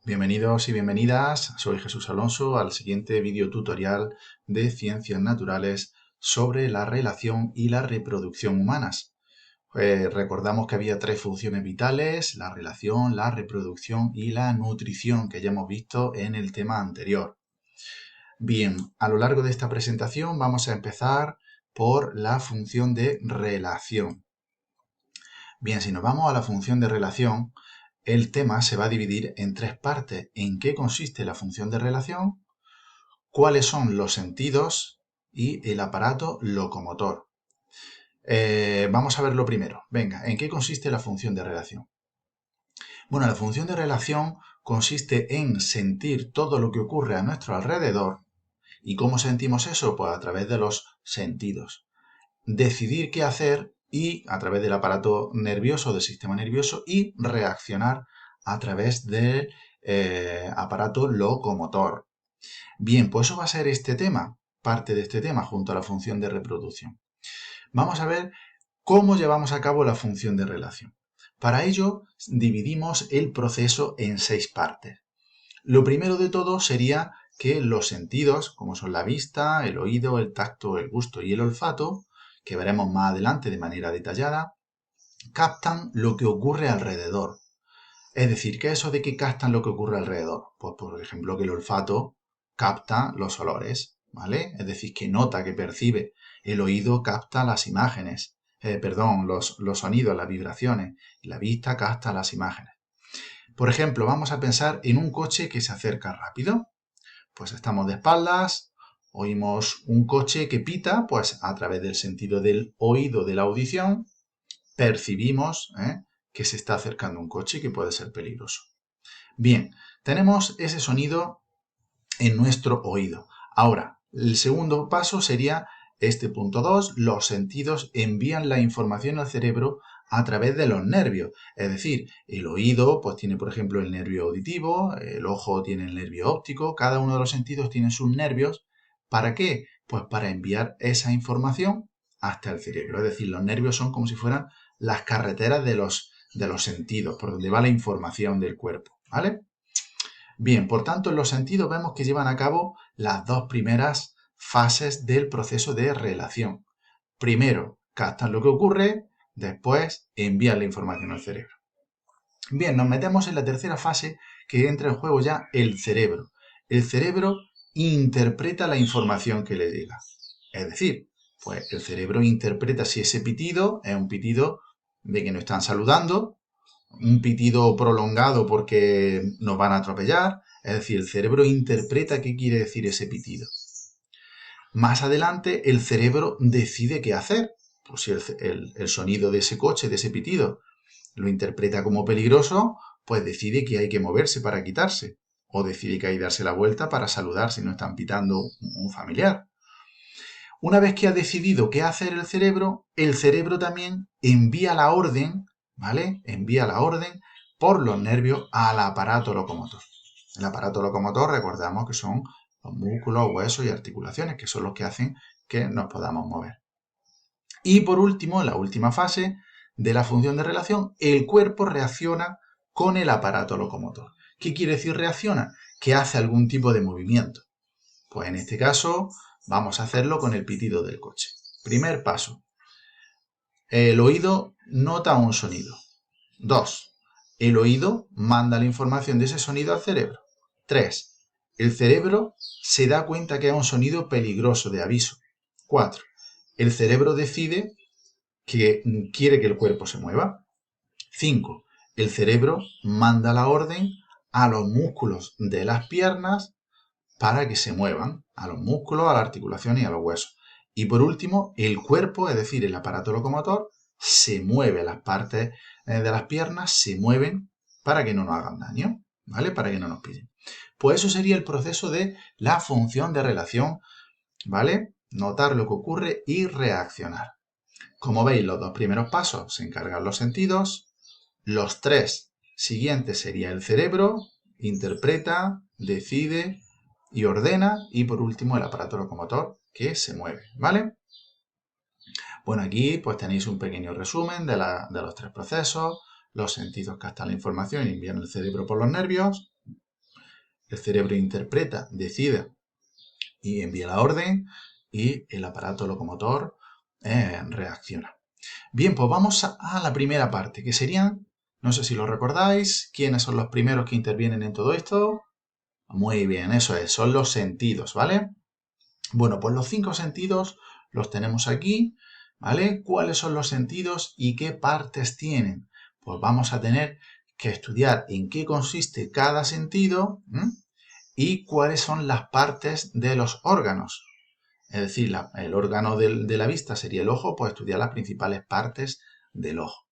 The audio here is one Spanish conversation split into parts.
Bienvenidos y bienvenidas, soy Jesús Alonso al siguiente video tutorial de Ciencias Naturales sobre la relación y la reproducción humanas. Recordamos que había tres funciones vitales: la relación, la reproducción y la nutrición, que ya hemos visto en el tema anterior. Bien, a lo largo de esta presentación vamos a empezar por la función de relación. Bien, si nos vamos a la función de relación, el tema se va a dividir en tres partes: en qué consiste la función de relación, cuáles son los sentidos y el aparato locomotor. Vamos a ver lo primero. Venga, ¿en qué consiste la función de relación? Bueno, la función de relación consiste en sentir todo lo que ocurre a nuestro alrededor. ¿Y cómo sentimos eso? Pues a través de los sentidos. Decidir qué hacer y a través del aparato nervioso, del sistema nervioso, y reaccionar a través del aparato locomotor. Bien, pues eso va a ser este tema, parte de este tema, junto a la función de reproducción. Vamos a ver cómo llevamos a cabo la función de relación. Para ello, dividimos el proceso en 6 partes. Lo primero de todo sería que los sentidos, como son la vista, el oído, el tacto, el gusto y el olfato, que veremos más adelante de manera detallada, captan lo que ocurre alrededor. Es decir, ¿qué es eso de que captan lo que ocurre alrededor? Pues, por ejemplo, que el olfato capta los olores, ¿vale? Es decir, que nota, que percibe. El oído capta las imágenes, los sonidos, las vibraciones. Y la vista capta las imágenes. Por ejemplo, vamos a pensar en un coche que se acerca rápido. Pues estamos de espaldas, oímos un coche que pita, pues a través del sentido del oído, de la audición, percibimos que se está acercando un coche que puede ser peligroso. Bien, tenemos ese sonido en nuestro oído. Ahora, el segundo paso sería este punto 2, los sentidos envían la información al cerebro a través de los nervios. Es decir, el oído pues tiene, por ejemplo, el nervio auditivo, el ojo tiene el nervio óptico, cada uno de los sentidos tiene sus nervios. ¿Para qué? Pues para enviar esa información hasta el cerebro. Es decir, los nervios son como si fueran las carreteras de los sentidos, por donde va la información del cuerpo, ¿vale? Bien, por tanto, en los sentidos vemos que llevan a cabo las dos primeras fases del proceso de relación. Primero, captan lo que ocurre, después envían la información al cerebro. Bien, nos metemos en la tercera fase, que entra en juego ya el cerebro. El cerebro interpreta la información que le llega. Es decir, pues el cerebro interpreta si ese pitido es un pitido de que nos están saludando, un pitido prolongado porque nos van a atropellar. Es decir, el cerebro interpreta qué quiere decir ese pitido. Más adelante, el cerebro decide qué hacer. Pues si el sonido de ese coche, de ese pitido, lo interpreta como peligroso, pues decide que hay que moverse para quitarse. O decide que hay que darse la vuelta para saludar si no están pitando un familiar. Una vez que ha decidido qué hacer el cerebro también envía la orden, ¿vale? Envía la orden por los nervios al aparato locomotor. El aparato locomotor, recordamos que son los músculos, huesos y articulaciones, que son los que hacen que nos podamos mover. Y por último, en la última fase de la función de relación, el cuerpo reacciona con el aparato locomotor. ¿Qué quiere decir reacciona? Que hace algún tipo de movimiento. Pues en este caso vamos a hacerlo con el pitido del coche. Primer paso. El oído nota un sonido. 2. El oído manda la información de ese sonido al cerebro. 3. El cerebro se da cuenta que es un sonido peligroso de aviso. 4. El cerebro decide que quiere que el cuerpo se mueva. 5. El cerebro manda la orden a los músculos de las piernas para que se muevan, a los músculos, a la articulación y a los huesos. Y por último, el cuerpo, es decir, el aparato locomotor, se mueve, las partes de las piernas se mueven para que no nos hagan daño, ¿vale? Para que no nos pillen. Pues eso sería el proceso de la función de relación, ¿vale? Notar lo que ocurre y reaccionar. Como veis, los dos primeros pasos se encargan los sentidos, los tres siguientes sería el cerebro, interpreta, decide y ordena, y por último el aparato locomotor que se mueve, ¿vale? Bueno, aquí pues tenéis un pequeño resumen de los tres procesos. Los sentidos captan la información y envían al cerebro por los nervios. el cerebro interpreta, decide y envía la orden y el aparato locomotor reacciona. Bien, pues vamos a la primera parte, que serían, no sé si lo recordáis, ¿quiénes son los primeros que intervienen en todo esto? Muy bien, eso es, son los sentidos, ¿vale? Bueno, pues los 5 sentidos los tenemos aquí, ¿vale? ¿Cuáles son los sentidos y qué partes tienen? Pues vamos a tener que estudiar en qué consiste cada sentido y cuáles son las partes de los órganos. Es decir, el órgano de la vista sería el ojo, pues estudiar las principales partes del ojo.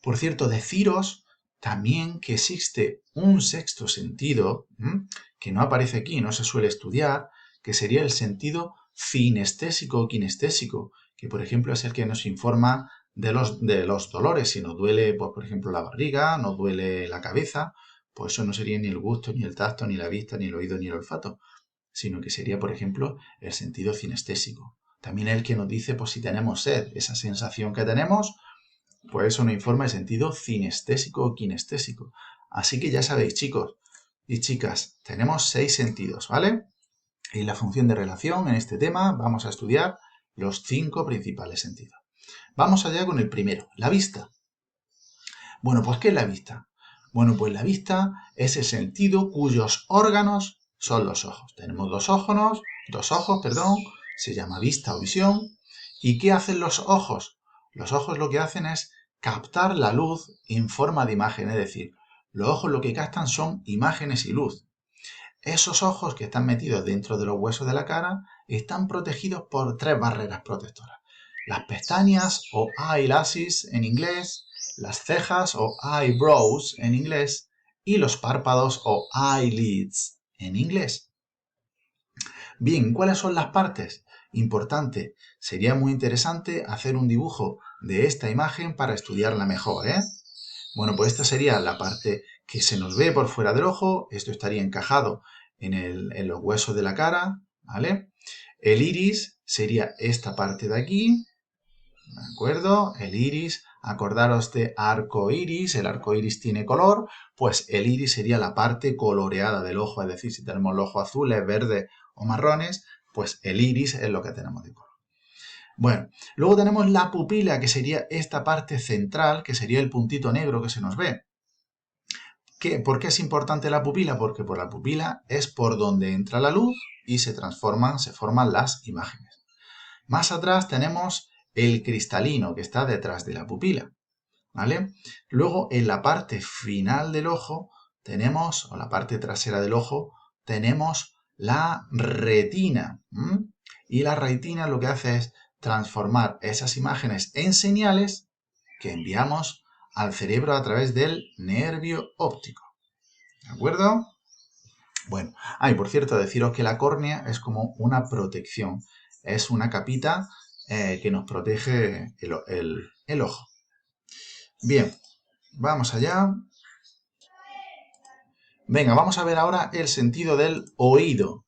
Por cierto, deciros también que existe un sexto sentido que no aparece aquí, no se suele estudiar, que sería el sentido cinestésico o kinestésico, que por ejemplo es el que nos informa de los dolores. Si nos duele, pues, por ejemplo, la barriga, nos duele la cabeza, pues eso no sería ni el gusto, ni el tacto, ni la vista, ni el oído, ni el olfato, sino que sería, por ejemplo, el sentido cinestésico. También el que nos dice, pues si tenemos sed, esa sensación que tenemos, pues eso nos informa el sentido cinestésico o kinestésico. Así que ya sabéis, chicos y chicas, tenemos 6 sentidos, ¿vale? En la función de relación, en este tema, vamos a estudiar los 5 principales sentidos. Vamos allá con el primero, la vista. Bueno, pues ¿qué es la vista? Bueno, pues la vista es el sentido cuyos órganos son los ojos. Tenemos dos ojos, se llama vista o visión. ¿Y qué hacen los ojos? Los ojos lo que hacen es captar la luz en forma de imagen, es decir, los ojos lo que captan son imágenes y luz. Esos ojos que están metidos dentro de los huesos de la cara están protegidos por 3 barreras protectoras. Las pestañas o eyelashes en inglés, las cejas o eyebrows en inglés y los párpados o eyelids en inglés. Bien, ¿cuáles son las partes? Importante, sería muy interesante hacer un dibujo de esta imagen para estudiarla mejor, ¿eh? Bueno, pues esta sería la parte que se nos ve por fuera del ojo, esto estaría encajado en los huesos de la cara, ¿vale? El iris sería esta parte de aquí, ¿de acuerdo? El iris, acordaros de arco iris, el arco iris tiene color, pues el iris sería la parte coloreada del ojo, es decir, si tenemos el ojo azules, verdes o marrones, pues el iris es lo que tenemos de color. Bueno, luego tenemos la pupila, que sería esta parte central, que sería el puntito negro que se nos ve. ¿Por qué es importante la pupila? Porque por la pupila es por donde entra la luz y se forman las imágenes. Más atrás tenemos el cristalino que está detrás de la pupila, ¿vale? Luego en la parte final del ojo tenemos, o la parte trasera del ojo, tenemos la retina. Y la retina lo que hace es transformar esas imágenes en señales que enviamos al cerebro a través del nervio óptico. ¿De acuerdo? Bueno, y por cierto, deciros que la córnea es como una protección. Es una capita que nos protege el ojo. Bien, vamos allá. Venga, vamos a ver ahora el sentido del oído.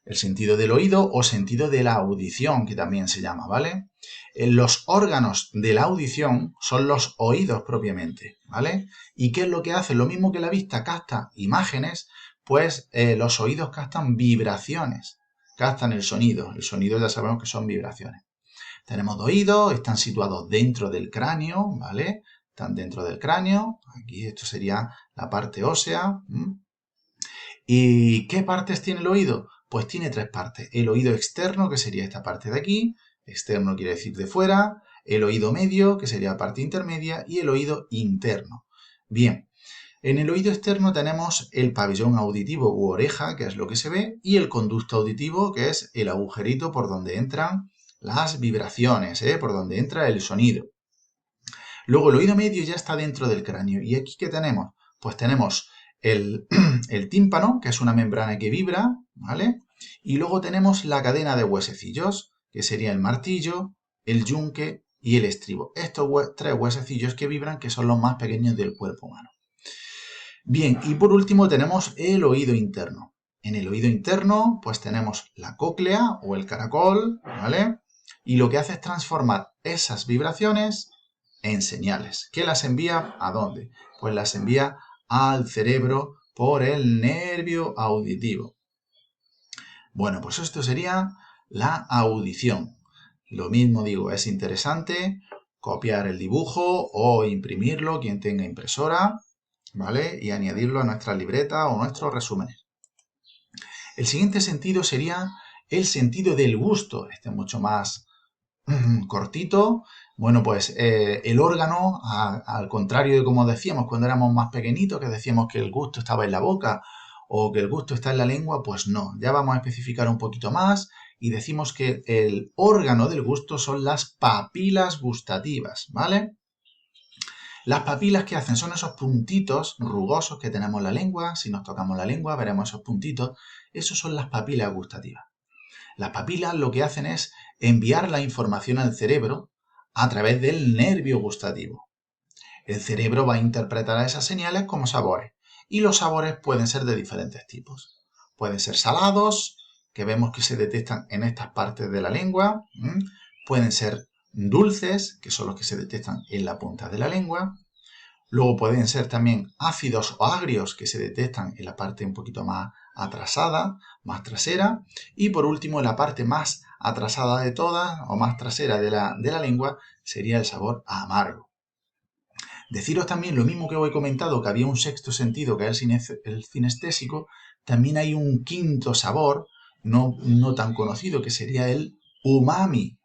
El sentido del oído o sentido de la audición, que también se llama, ¿vale? Los órganos de la audición son los oídos propiamente, ¿vale? ¿Y qué es lo que hace? Lo mismo que la vista capta imágenes, pues los oídos captan vibraciones, captan el sonido. El sonido ya sabemos que son vibraciones. Tenemos dos oídos, están situados dentro del cráneo, ¿vale? Están dentro del cráneo. Aquí esto sería la parte ósea. ¿Y qué partes tiene el oído? Pues tiene 3 partes. El oído externo, que sería esta parte de aquí. Externo quiere decir de fuera. El oído medio, que sería la parte intermedia. Y el oído interno. Bien, en el oído externo tenemos el pabellón auditivo u oreja, que es lo que se ve, y el conducto auditivo, que es el agujerito por donde entran las vibraciones, por donde entra el sonido. Luego el oído medio ya está dentro del cráneo. ¿Y aquí qué tenemos? Pues tenemos el tímpano, que es una membrana que vibra, ¿vale? Y luego tenemos la cadena de huesecillos, que sería el martillo, el yunque y el estribo. Estos 3 huesecillos que vibran, que son los más pequeños del cuerpo humano. Bien, y por último tenemos el oído interno. En el oído interno, pues tenemos la cóclea o el caracol, ¿vale? Y lo que hace es transformar esas vibraciones en señales. ¿Qué las envía? ¿A dónde? Pues las envía al cerebro por el nervio auditivo. Bueno, pues esto sería la audición. Lo mismo digo, es interesante copiar el dibujo o imprimirlo, quien tenga impresora, ¿vale? Y añadirlo a nuestra libreta o nuestros resúmenes. El siguiente sentido sería el sentido del gusto. Este es mucho más cortito. Bueno, pues el órgano, al contrario de como decíamos cuando éramos más pequeñitos, que decíamos que el gusto estaba en la boca o que el gusto está en la lengua, pues no. Ya vamos a especificar un poquito más y decimos que el órgano del gusto son las papilas gustativas, ¿vale? Las papilas que hacen son esos puntitos rugosos que tenemos en la lengua. Si nos tocamos la lengua veremos esos puntitos. Esos son las papilas gustativas. Las papilas lo que hacen es enviar la información al cerebro a través del nervio gustativo. El cerebro va a interpretar esas señales como sabores y los sabores pueden ser de diferentes tipos. Pueden ser salados, que vemos que se detectan en estas partes de la lengua. Pueden ser dulces, que son los que se detectan en la punta de la lengua. Luego pueden ser también ácidos o agrios, que se detectan en la parte un poquito más atrasada, más trasera. Y por último, en la parte más atrasada de todas, o más trasera de la lengua, sería el sabor amargo. Deciros también lo mismo que os he comentado, que había un sexto sentido, que es el cinestésico. También hay un quinto sabor, no tan conocido, que sería el umami.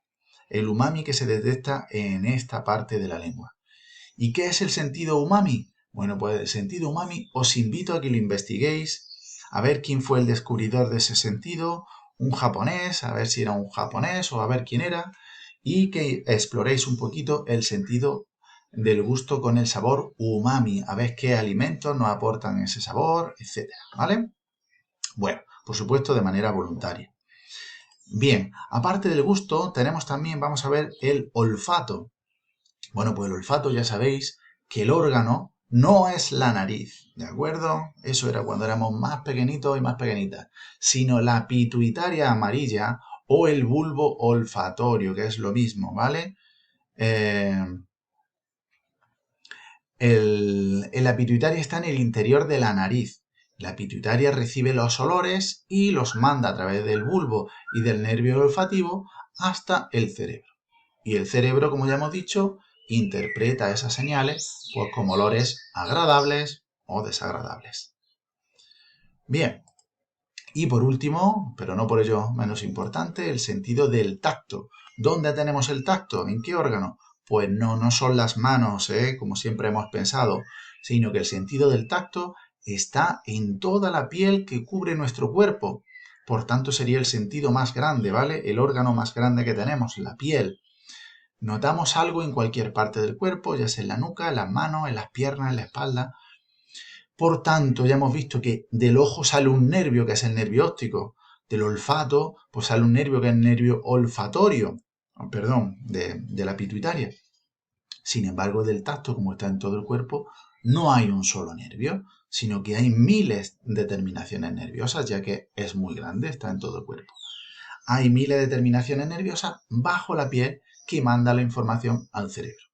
El umami que se detecta en esta parte de la lengua. ¿Y qué es el sentido umami? Bueno, pues el sentido umami os invito a que lo investiguéis, a ver quién fue el descubridor de ese sentido, un japonés, a ver si era un japonés o a ver quién era, y que exploréis un poquito el sentido del gusto con el sabor umami, a ver qué alimentos nos aportan ese sabor, etc. ¿Vale? Bueno, por supuesto de manera voluntaria. Bien, aparte del gusto, tenemos también, vamos a ver, el olfato. Bueno, pues el olfato ya sabéis que el órgano no es la nariz, ¿de acuerdo? Eso era cuando éramos más pequeñitos y más pequeñitas, sino la pituitaria amarilla o el bulbo olfatorio, que es lo mismo, ¿vale? La pituitaria está en el interior de la nariz. La pituitaria recibe los olores y los manda a través del bulbo y del nervio olfativo hasta el cerebro. Y el cerebro, como ya hemos dicho, interpreta esas señales pues, como olores agradables o desagradables. Bien, y por último, pero no por ello menos importante, el sentido del tacto. ¿Dónde tenemos el tacto? ¿En qué órgano? Pues no son las manos, como siempre hemos pensado, sino que el sentido del tacto está en toda la piel que cubre nuestro cuerpo. Por tanto, sería el sentido más grande, ¿vale? El órgano más grande que tenemos, la piel. Notamos algo en cualquier parte del cuerpo, ya sea en la nuca, en las manos, en las piernas, en la espalda. Por tanto, ya hemos visto que del ojo sale un nervio, que es el nervio óptico. Del olfato, pues sale un nervio, que es el nervio olfatorio. Perdón, de la pituitaria. Sin embargo, del tacto, como está en todo el cuerpo, no hay un solo nervio, sino que hay miles de terminaciones nerviosas, ya que es muy grande, está en todo el cuerpo. Hay miles de terminaciones nerviosas bajo la piel que manda la información al cerebro.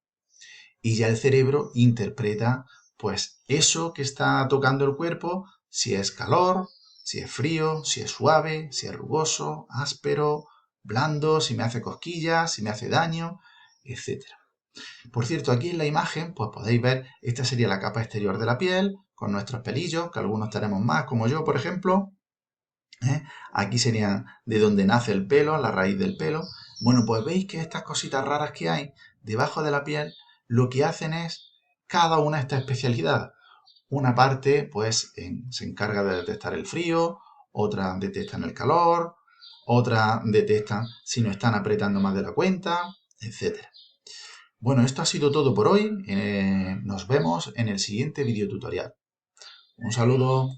Y ya el cerebro interpreta pues eso que está tocando el cuerpo, si es calor, si es frío, si es suave, si es rugoso, áspero, blando, si me hace cosquillas, si me hace daño, etc. Por cierto, aquí en la imagen pues podéis ver, esta sería la capa exterior de la piel, con nuestros pelillos, que algunos tenemos más, como yo, por ejemplo. Aquí serían de donde nace el pelo, la raíz del pelo. Bueno, pues veis que estas cositas raras que hay debajo de la piel, lo que hacen es cada una esta especialidad. Una parte, pues, se encarga de detectar el frío, otra detecta el calor, otra detecta si nos están apretando más de la cuenta, etc. Bueno, esto ha sido todo por hoy. Nos vemos en el siguiente video tutorial. Un saludo.